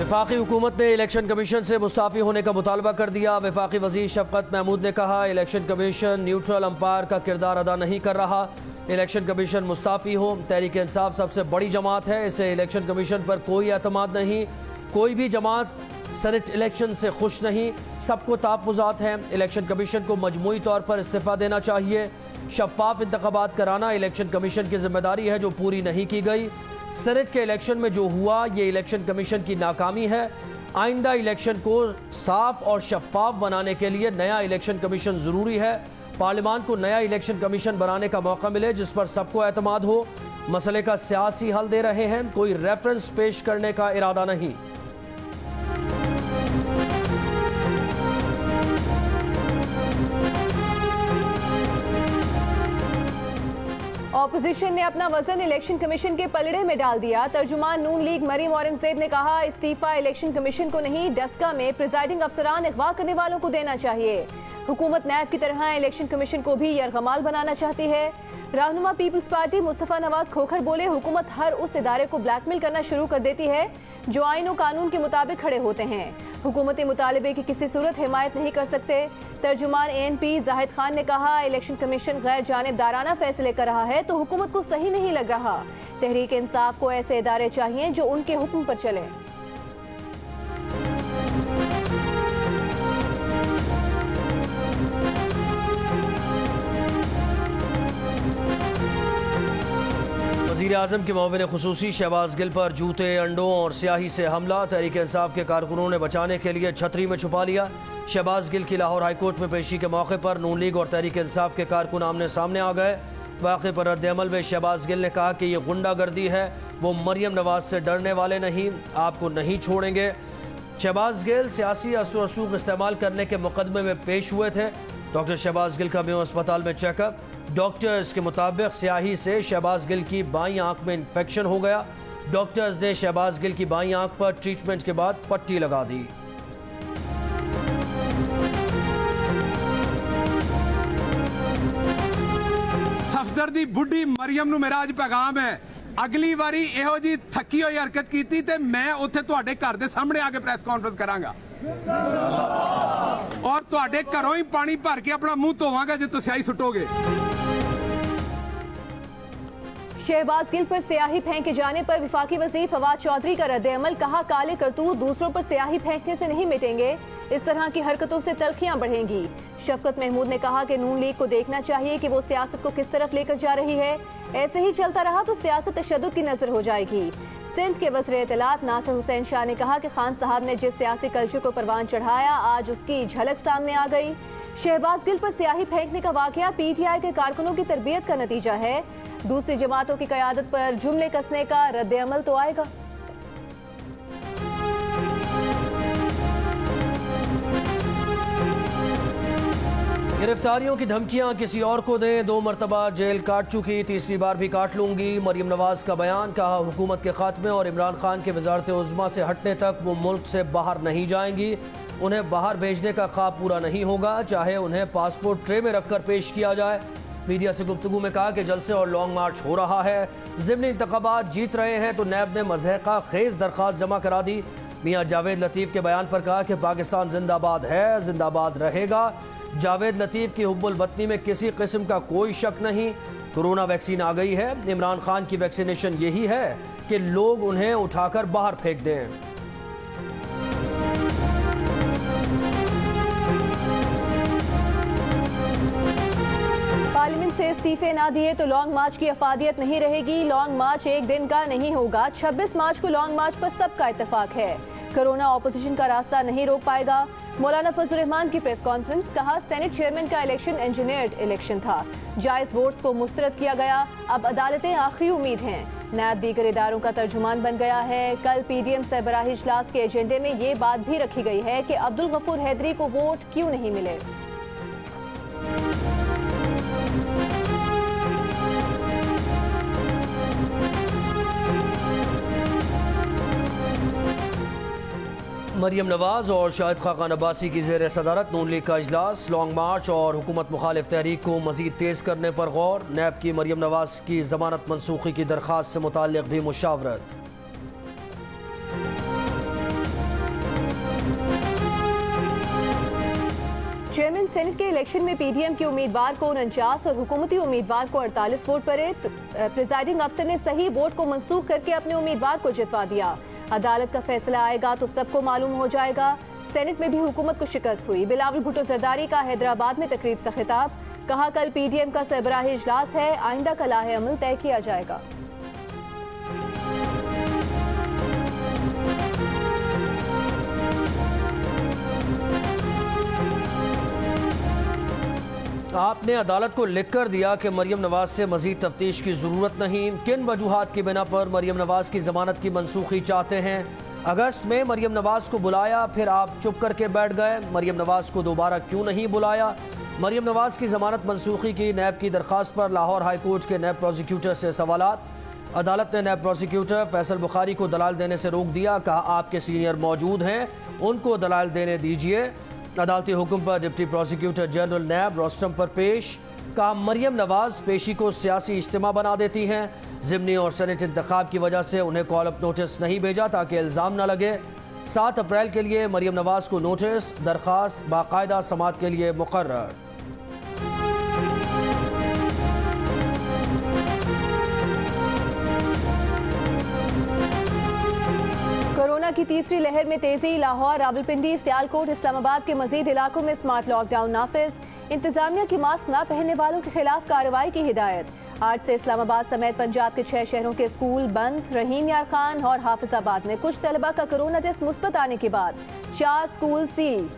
वफाकी हुकूमत ने इलेक्शन कमीशन से मुस्ताफ़ी होने का मुतालबा कर दिया। वफाकी वज़ीर शफ़क़त महमूद ने कहा, इलेक्शन कमीशन न्यूट्रल अंपायर का किरदार अदा नहीं कर रहा। इलेक्शन कमीशन मुस्ताफ़ी हो। तहरीक इंसाफ सबसे बड़ी जमात है, इसे इलेक्शन कमीशन पर कोई एतमाद नहीं। कोई भी जमात सेनेट इलेक्शन से खुश नहीं। सबको तहफ़्फ़ुज़ात हैं। इलेक्शन कमीशन को मजमूई तौर पर इस्तीफ़ा देना चाहिए। शफ़ाफ इंतख़ाबात कराना इलेक्शन कमीशन की जिम्मेदारी है, जो पूरी नहीं की गई। सेनेट के इलेक्शन में जो हुआ, ये इलेक्शन कमीशन की नाकामी है। आइंदा इलेक्शन को साफ और शफ़ाफ बनाने के लिए नया इलेक्शन कमीशन ज़रूरी है। पार्लियामान को नया इलेक्शन कमीशन बनाने का मौका मिले जिस पर सबको एतमाद हो। मसले का सियासी हल दे रहे हैं, कोई रेफरेंस पेश करने का इरादा नहीं। ऑपोजिशन ने अपना वजन इलेक्शन कमीशन के पलड़े में डाल दिया। तर्जुमान नून लीग मरीम औरंगजेब ने कहा, इस्तीफा इलेक्शन कमीशन को नहीं, डस्का में प्रिजाइडिंग अफसरान अगवा करने वालों को देना चाहिए। हुकूमत नैब की तरह इलेक्शन कमीशन को भी यरगमाल बनाना चाहती है। रहनुमा पीपल्स पार्टी मुस्तफा नवाज खोखर बोले, हुकूमत हर उस इदारे को ब्लैकमेल करना शुरू कर देती है जो आईन और कानून के मुताबिक खड़े होते हैं। हुकूमती मुतालिबे की किसी सूरत हिमायत नहीं कर सकते। तर्जुमान ANP जाहिद खान ने कहा, इलेक्शन कमीशन गैर जानिबदाराना फैसले कर रहा है तो हुकूमत को सही नहीं लग रहा। तहरीक इंसाफ को ऐसे इदारे चाहिए जो उनके हुक्म पर चले। वज़ीर आज़म के मुआविन खुसूसी शहबाज गिल पर जूते, अंडों और स्याही से हमला। तहरीक इंसाफ के कारकुनों ने बचाने के लिए छतरी में छुपा लिया। शहबाज गिल की लाहौर हाईकोर्ट में पेशी के मौके पर नून लीग और तहरीक इंसाफ के कारकुन आमने सामने आ गए। वाक़े पर रद्द-ए-अमल में शहबाज गिल ने कहा कि ये गुंडागर्दी है, वो मरियम नवाज से डरने वाले नहीं, आपको नहीं छोड़ेंगे। शहबाज गिल सियासी असर रसूख इस्तेमाल करने के मुकदमे में पेश हुए थे। डॉक्टर शहबाज गिल का मेयो अस्पताल में चेकअप। डॉक्टर्स के मुताबिक स्याही से शहबाज गिल की बाईं आंख में इन्फेक्शन हो गया। डॉक्टर्स ने शहबाज गिल की बाईं आंख पर ट्रीटमेंट के बाद पट्टी लगा दी। सफदरदी बुढ़ी मरियम नूं मेरा अज पैगाम है, अगली बारी इहो जी थकी हुई हरकत की ते मैं उत्थे तुहाडे घर दे सामने आके प्रेस कॉन्फ्रेंस करांगा और तुहाडे घरों ही पानी भर के अपना मुंह धोवांगा जे तुसीं स्याही सुटोगे। शहबाज गिल पर स्याही फेंके जाने पर वफाकी वज़ीर फवाद चौधरी का रद्द-ए-अमल। कहा, काले करतूत दूसरों पर स्याही फेंकने से नहीं मिटेंगे, इस तरह की हरकतों से तलखियां बढ़ेंगी। शफ़क़त महमूद ने कहा कि नून लीग को देखना चाहिए कि वो सियासत को किस तरफ लेकर जा रही है। ऐसे ही चलता रहा तो सियासत तशद्दुद की नजर हो जाएगी। सिंध के वज़ीर इत्तलात नासिर हुसैन शाह ने कहा कि खान साहब ने जिस सियासी कल्चर को परवान चढ़ाया, आज उसकी झलक सामने आ गई। शहबाज गिल पर स्याही फेंकने का वाकया PTI के कारकुनों की तरबियत का नतीजा है। दूसरी जमातों की क़यादत पर जुमले कसने का रद्द-ए-अमल तो आएगा। गिरफ्तारियों की धमकियां किसी और को दें, 2 मरतबा जेल काट चुकी, तीसरी बार भी काट लूंगी। मरियम नवाज का बयान। कहा, हुकूमत के खात्मे और इमरान खान के वजारत उज़्मा से हटने तक वो मुल्क से बाहर नहीं जाएंगी। उन्हें बाहर भेजने का ख्वाब पूरा नहीं होगा, चाहे उन्हें पासपोर्ट ट्रे में रखकर पेश किया जाए। मीडिया से गुफ्तगू में कहा कि जलसे और लॉन्ग मार्च हो रहा है, ज़िमनी इंतखाबात जीत रहे हैं तो नैब ने मज़हक़ा खेज दरख्वास्त जमा करा दी। मियाँ जावेद लतीफ़ के बयान पर कहा कि पाकिस्तान जिंदाबाद है, जिंदाबाद रहेगा। जावेद लतीफ़ की हुब्बुल वतनी में किसी किस्म का कोई शक नहीं। कोरोना वैक्सीन आ गई है। इमरान खान की वैक्सीनेशन यही है कि लोग उन्हें उठाकर बाहर फेंक दें। पार्लियामेंट से इस्तीफे ना दिए तो लॉन्ग मार्च की अफादियत नहीं रहेगी। लॉन्ग मार्च एक दिन का नहीं होगा। 26 मार्च को लॉन्ग मार्च पर सबका इत्तेफाक है। कोरोना ऑपोजिशन का रास्ता नहीं रोक पाएगा। मौलाना फजल रहमान की प्रेस कॉन्फ्रेंस। कहा, सेनेट चेयरमैन का इलेक्शन इंजीनियर्ड इलेक्शन था, जायज वोट्स को मुस्तरद किया गया। अब अदालतें आखिरी उम्मीद हैं। नैब दीगर इदारों का तर्जुमान बन गया है। कल PDM सरबराही इजलास के एजेंडे में ये बात भी रखी गई है कि अब्दुल गफूर हैदरी को वोट क्यों नहीं मिले। मरियम नवाज और शाहिद खाकान अब्बासी की ज़ेर सदारत नून लीग का इजलास। लॉन्ग मार्च और हुकूमत मुखालिफ तहरीक को मजीद तेज़ करने पर गौर। नैब की मरियम नवाज की ज़मानत मनसूखी की दरख्वास्त से मुताल्लिक़ भी मुशावरत। चेयरमैन सेनेट के इलेक्शन में पीडीएम के उम्मीदवार को 49 और हुकूमती उम्मीदवार को 48 वोट पड़े। प्रिजाइडिंग अफसर ने सही वोट को मंसूख करके अपने उम्मीदवार को जितवा दिया। अदालत का फैसला आएगा तो सबको मालूम हो जाएगा। सेनेट में भी हुकूमत को शिकस्त हुई। बिलावल भुट्टो जरदारी का हैदराबाद में तकरीब से खिताब, कहा कल पीडीएम का सरबराही इजलास है, आइंदा का लाहे अमल तय किया जाएगा। आपने अदालत को लिख कर दिया कि मरियम नवाज से मजीद तफ्तीश की जरूरत नहीं। किन वजूहात की बिना पर मरियम नवाज की जमानत की मनसूखी चाहते हैं? अगस्त में मरियम नवाज को बुलाया, फिर आप चुप करके बैठ गए। मरियम नवाज को दोबारा क्यों नहीं बुलाया? मरियम नवाज की जमानत मनसूखी की नैब की दरखास्त पर लाहौर हाई कोर्ट के नैब प्रोसिक्यूटर से सवालात। अदालत ने नैब प्रोसिक्यूटर फैसल बुखारी को दलाल देने से रोक दिया। कहा आपके सीनियर मौजूद हैं, उनको दलाल देने दीजिए। अदालती हुक्म पर डिप्टी प्रोसिक्यूटर जनरल नैब रोस्टम पर पेश। कहा मरियम नवाज पेशी को सियासी इज्तिमा बना देती हैं। ज़िमनी और सेनेट इंतखाब की वजह से उन्हें कॉल अप नोटिस नहीं भेजा ताकि इल्ज़ाम न लगे। 7 अप्रैल के लिए मरियम नवाज को नोटिस, दरखास्त बाकायदा समाअत के लिए मुकर्रर। कोरोना की तीसरी लहर में तेजी। लाहौर, रावलपिंडी, सियालकोट, इस्लामाबाद के मजीद इलाकों में स्मार्ट लॉकडाउन नाफिज। इंतजामिया की मास्क न पहनने वालों के खिलाफ कार्रवाई की हिदायत। आज से इस्लामाबाद समेत पंजाब के 6 शहरों के स्कूल बंद। रहीम यार खान और हाफिजाबाद में कुछ तलबा का कोरोना टेस्ट मुस्बत आने के बाद 4 स्कूल सील।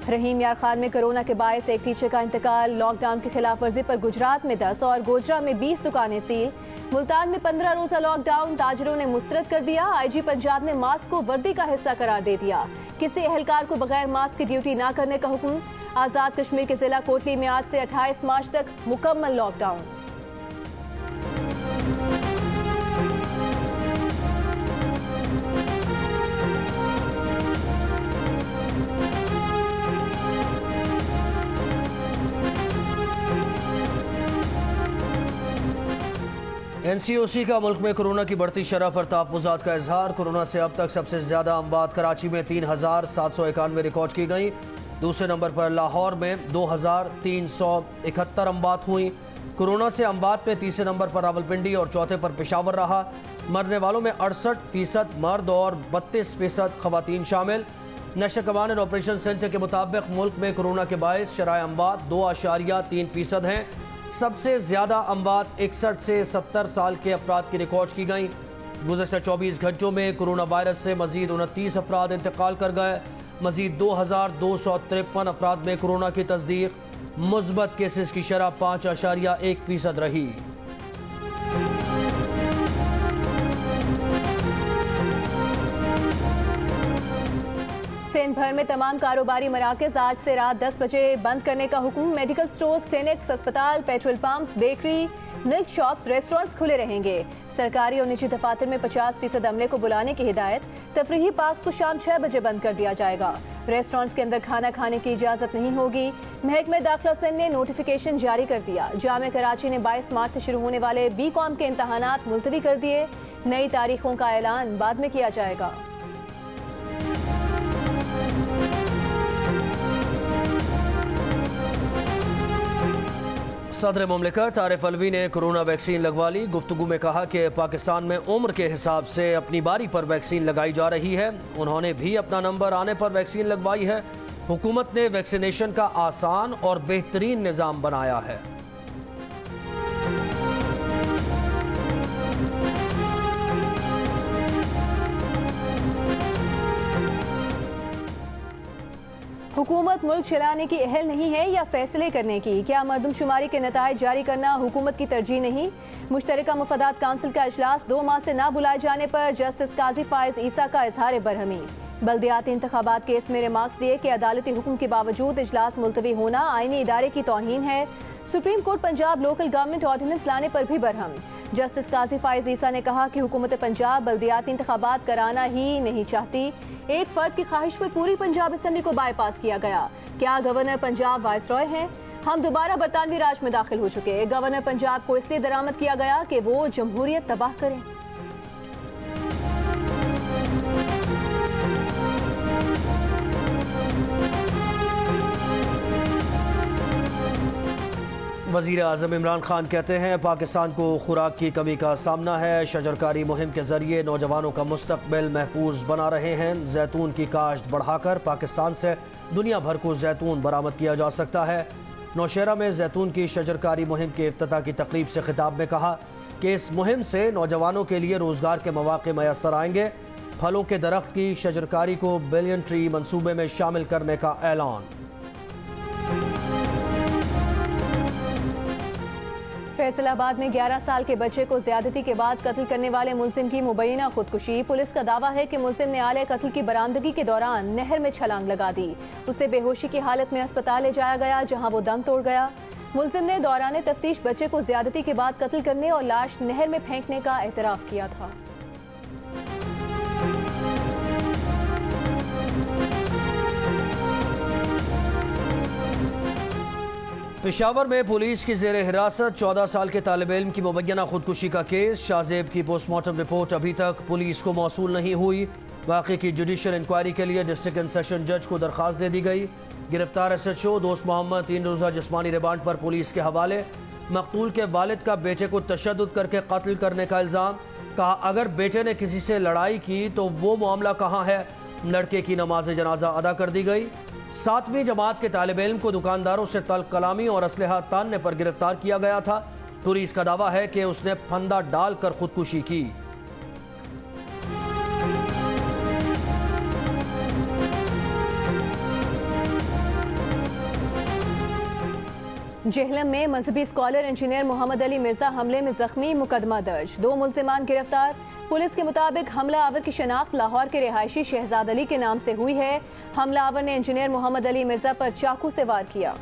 रहीम यार खान में कोरोना के बायस एक टीचर का इंतकाल। लॉकडाउन की खिलाफ वर्जी पर गुजरात में 10 और गोजरा में 20 दुकानें सील। मुल्तान में 15 रोजा लॉकडाउन ताजरों ने मुस्तरद कर दिया। आईजी पंजाब ने मास्क को वर्दी का हिस्सा करार दे दिया। किसी एहलकार को बगैर मास्क की ड्यूटी न करने का हुक्म। आजाद कश्मीर के जिला कोटली में आज से 28 मार्च तक मुकम्मल लॉकडाउन। NCOC का मुल्क में कोरोना की बढ़ती शरह पर तहफ़्फ़ुज़ात का इजहार। कोरोना से अब तक सबसे ज़्यादा अमवात कराची में 3791 रिकॉर्ड की गई। दूसरे नंबर पर लाहौर में 2371 अमवात हुई। कोरोना से अमवात में तीसरे नंबर पर रावलपिंडी और चौथे पर पेशावर रहा। मरने वालों में 68% मर्द और 32% खवातीन शामिल। नशर कमान एंड ऑपरेशन सेंटर के मुताबिक मुल्क में कोरोना के बायस शराय अमवात 2.3% हैं। सबसे ज्यादा अमवात 61 से 70 साल के अफराद की रिकॉर्ड की गई। गुज़श्ता 24 घंटों में कोरोना वायरस से मजीद 29 अफराद इंतकाल कर गए। मजीद 2253 अफराद में कोरोना की तस्दीक। मुस्बत केसेस की शरह 5.1% रही। सिंध भर में तमाम कारोबारी मराकज आज से रात 10 बजे बंद करने का हुक्म। मेडिकल स्टोर्स, क्लिनिक्स, अस्पताल, petrol pumps, bakery, milk shops, restaurants खुले रहेंगे। सरकारी और निजी दफातर में 50% अमले को बुलाने की हिदायत। तफरीही पार्क्स को शाम 6 बजे बंद कर दिया जाएगा। रेस्टोरेंट्स के अंदर खाना खाने की इजाजत नहीं होगी। महकमे दाखिला सिंध ने नोटिफिकेशन जारी कर दिया। जामे कराची ने 22 मार्च से शुरू होने वाले BCom के इम्तहानात मुलतवी कर दिए। नई तारीखों का ऐलान बाद में किया जाएगा। सदर मुमलिकत आरिफ अलवी ने कोरोना वैक्सीन लगवा ली। गुफ्तगू में कहा कि पाकिस्तान में उम्र के हिसाब से अपनी बारी पर वैक्सीन लगाई जा रही है। उन्होंने भी अपना नंबर आने पर वैक्सीन लगवाई है। हुकूमत ने वैक्सीनेशन का आसान और बेहतरीन निज़ाम बनाया है। हुकूमत मुल्क चलाने की अहल नहीं है या फैसले करने की? क्या मरदमशुमारी के नताइज जारी करना हुकूमत की तरजीह नहीं? मुश्तरका मुफादात काउंसिल का इजलास 2 माह से ना बुलाए जाने पर जस्टिस काजी फायज ईसा का इजहार बरहमी। बल्दियाती इंतखाबात केस में रिमार्क्स दिए कि अदालती हुक्म के बावजूद इजलास मुलतवी होना आईनी इदारे की तौहीन है। Supreme court Punjab local government ordinance लाने पर भी बरहम। जस्टिस काजी फायज ईसा ने कहा कि हुकूमत पंजाब बल्दियाती इंतखाबात कराना ही नहीं चाहती। एक फर्द की ख्वाहिश पर पूरी पंजाब असेंबली को बाईपास किया गया। क्या गवर्नर पंजाब वाइसरॉय हैं? हम दोबारा बरतानवी राज में दाखिल हो चुके। गवर्नर पंजाब को इसलिए दरामद किया गया कि वो जमहूरियत तबाह करें। वज़ीर आज़म इमरान खान कहते हैं पाकिस्तान को खुराक की कमी का सामना है। शजरकारी मुहिम के जरिए नौजवानों का मुस्तकबिल महफूज बना रहे हैं। जैतून की काश्त बढ़ाकर पाकिस्तान से दुनिया भर को जैतून बरामद किया जा सकता है। नौशहरा में जैतून की शजरकारी मुहिम के इफ्तिताह की तकरीब से खिताब में कहा कि इस मुहिम से नौजवानों के लिए रोज़गार के मौके मैसर आएंगे। फलों के दरख्त की शजरकारी को बिलियन ट्री मंसूबे में शामिल करने का ऐलान। फैसलाबाद में 11 साल के बच्चे को ज्यादती के बाद कत्ल करने वाले मुलजिम की मुबैना खुदकुशी। पुलिस का दावा है कि मुलजिम ने आले कत्ल की बरामदगी के दौरान नहर में छलांग लगा दी। उसे बेहोशी की हालत में अस्पताल ले जाया गया, जहां वो दम तोड़ गया। मुलजिम ने दौरान तफ्तीश बच्चे को ज्यादती के बाद कत्ल करने और लाश नहर में फेंकने का एतराफ किया था। पेशावर में पुलिस की जेर हिरासत 14 साल के तालिब इल्म की मुबैना खुदकुशी का केस। शाहजेब की पोस्टमार्टम रिपोर्ट अभी तक पुलिस को मौसूल नहीं हुई। वाक़े की जुडिशियल इंक्वायरी के लिए डिस्ट्रिक्ट एंड सेशन जज को दरख्वास्त दे दी गई। गिरफ्तार SHO दोस्त मोहम्मद 3 रोज़ा जिस्मानी रिमांड पर पुलिस के हवाले। मकतूल के वालिद का बेटे को तशद्दुद करके कत्ल करने का इल्ज़ाम। कहा अगर बेटे ने किसी से लड़ाई की तो वो मामला कहाँ है। लड़के की नमाज जनाजा अदा कर दी गई। 7वीं जमात के तालिब इल्म को दुकानदारों से तल्ख कलामी और असलहा तानने पर गिरफ्तार किया गया था। पुलिस का दावा है कि उसने फंदा डालकर खुदकुशी की। जेहलम में मजहबी स्कॉलर इंजीनियर मोहम्मद अली मिर्जा हमले में जख्मी, मुकदमा दर्ज। 2 मुलजिमान गिरफ्तार। पुलिस के मुताबिक हमला आवर की शनाख्त लाहौर के रिहायशी शहजाद अली के नाम से हुई है। हमला आवर ने इंजीनियर मोहम्मद अली मिर्जा पर चाकू से वार किया।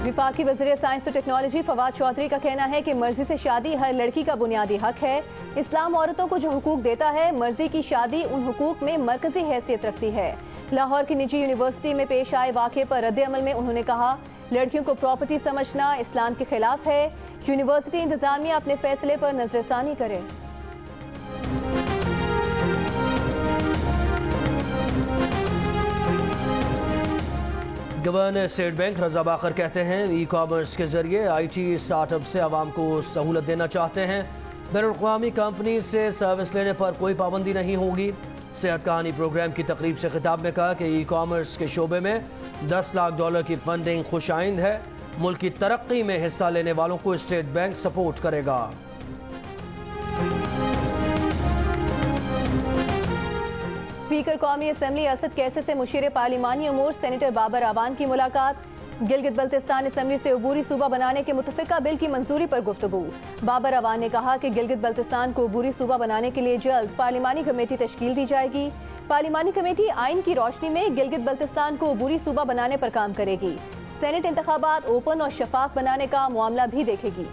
विफाकी वज़ीर साइंस और टेक्नोलॉजी फवाद चौधरी का कहना है कि मर्जी से शादी हर लड़की का बुनियादी हक है। इस्लाम औरतों को जो हुकूक देता है, मर्जी की शादी उन हुकूक में मरकजी हैसियत रखती है। लाहौर की निजी यूनिवर्सिटी में पेश आए वाक़े पर रद्द अमल में उन्होंने कहा लड़कियों को प्रॉपर्टी समझना इस्लाम के खिलाफ है। यूनिवर्सिटी इंतजामिया अपने फैसले पर नजरसानी करे। गवर्नर स्टेट बैंक रजा बाकर कहते हैं ई कॉमर्स के जरिए IT स्टार्टअप से आवाम को सहूलत देना चाहते हैं। बैनुल-अक़वामी कंपनी से सर्विस लेने पर कोई पाबंदी नहीं होगी। सेहत कहानी प्रोग्राम की तकरीब से खिताब में कहा कि ई कॉमर्स के शोबे में $10 लाख की फंडिंग खुशाइंद है। मुल्क की तरक्की में हिस्सा लेने वालों को स्टेट बैंक सपोर्ट करेगा। स्पीकर कौमी असम्बली असद कैसे से मुशीर पार्लिमानी उमूर सेनेटर बाबर अवान की मुलाकात। गिलगित बल्तिस्तान असम्बली से अबूरी सूबा बनाने के मुतफ़िका बिल की मंजूरी पर गुफ्तगू। बाबर अवान ने कहा कि गिलगित बल्तिस्तान को अबूरी सूबा बनाने के लिए जल्द पार्लिमानी कमेटी तश्कील दी जाएगी। पार्लिमानी कमेटी आइन की रोशनी में गिलगित बल्तिस्तान को अबूरी सूबा बनाने पर काम करेगी। सेनेट इंतखाबात ओपन और शफाफ बनाने का मामला भी देखेगी।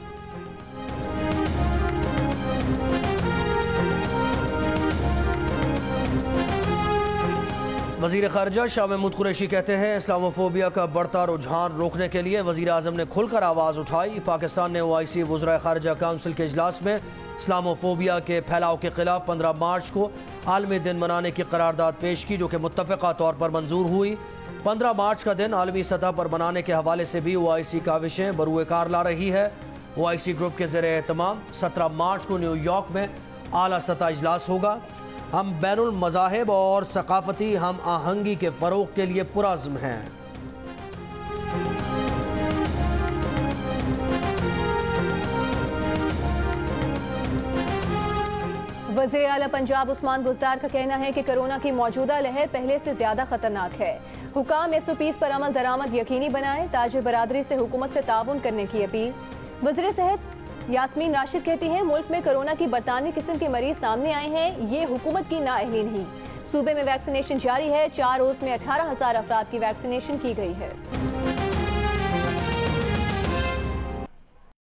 वज़ीर ख़ारिजा शाह महमूद कुरैशी कहते हैं इस्लामोफोबिया का बढ़ता रुझान रोकने के लिए वज़ीर आज़म ने खुलकर आवाज़ उठाई। पाकिस्तान ने OIC वज़राए ख़ारिजा काउंसिल के इजलास में इस्लामोफोबिया के फैलाव के खिलाफ 15 मार्च को आलमी दिन मनाने की करारदाद पेश की, जो कि मुत्तफ़िक़ा तौर पर मंजूर हुई। 15 मार्च का दिन आलमी सतह पर मनाने के हवाले से भी OIC काविशें बरूए कार ला रही है। OIC ग्रुप के ज़ेरे एहतमाम 17 मार्च को न्यूयॉर्क में आला सतह इजलास होगा। हम बैनुल मज़ाहिब और सकाफती हम आहंगी के फ़रोग़ के लिए पुरज़्म हैं। वज़ीर आला पंजाब उस्मान बुज़दार का कहना है कि कोरोना की मौजूदा लहर पहले से ज्यादा खतरनाक है। हुकाम SOPs पर अमल दरामद यकीनी बनाएं। ताजिर बरादरी से हुकूमत से ताउन करने की अपील। वज़ीर सेहत यास्मीन राशिद कहती हैं मुल्क में कोरोना की बरतानवी किस्म के मरीज सामने आए हैं, ये हुकूमत की नाअहली नहीं। सूबे में वैक्सीनेशन जारी है। 4 रोज में 18,000 अफराद की वैक्सीनेशन की गई है।